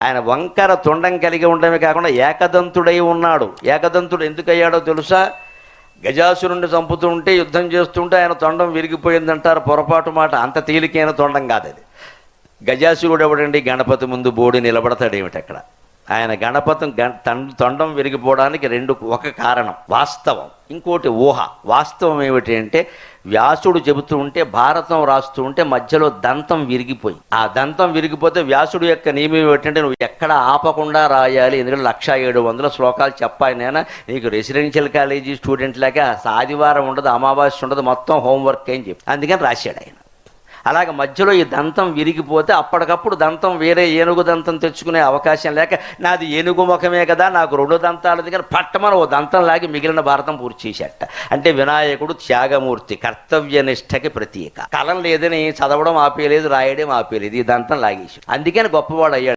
ఆయన వంకర తొండం కలిగి ఉండడమే కాకుండా ఏకదంతుడై ఉన్నాడు. ఏకదంతుడు ఎందుకు అయ్యాడో తెలుసా? గజాసురుణ్ణి చంపుతూ ఉంటే, యుద్ధం చేస్తుంటే ఆయన తొండం విరిగిపోయిందంటారు. పొరపాటు మాట. అంత తేలికైన తొండం కాదు అది. గజాసురుడు ఎవడండి? గణపతి ముందు బోడి నిలబడతాడేమిటి అక్కడ? ఆయన గణపతి తొండం విరిగిపోవడానికి ఒక కారణం వాస్తవం, ఇంకోటి ఊహ. వాస్తవం ఏమిటి అంటే, వ్యాసుడు చెబుతూ ఉంటే, భారతం రాస్తూ ఉంటే మధ్యలో దంతం విరిగిపోయి, ఆ దంతం విరిగిపోతే వ్యాసుడు యొక్క నియమం ఏమిటంటే, నువ్వు ఎక్కడ ఆపకుండా రాయాలి. ఎందుకంటే 1700 శ్లోకాలు చెప్పాలి నేను, నీకు రెసిడెన్షియల్ కాలేజీ స్టూడెంట్ లాగా ఆదివారం ఉండదు, అమావాస్య ఉండదు, మొత్తం హోంవర్క్ అని చెప్పి అందుకని రాశాడు ఆయన. అలాగే మధ్యలో ఈ దంతం విరిగిపోతే అప్పటికప్పుడు దంతం వేరే ఏనుగు దంతం తెచ్చుకునే అవకాశం లేక, నాది ఏనుగు ముఖమే కదా, నాకు 2 దంతాలది కానీ పట్టమని ఓ దంతం లాగి మిగిలిన భారతం పూర్తి చేసేట. అంటే వినాయకుడు త్యాగమూర్తి, కర్తవ్యనిష్టకి ప్రతీక. కలం లేదని చదవడం ఆపేయలేదు, రాయడం ఆపేయలేదు, ఈ దంతం లాగేసి అందుకని గొప్పవాడు అయ్యాడు.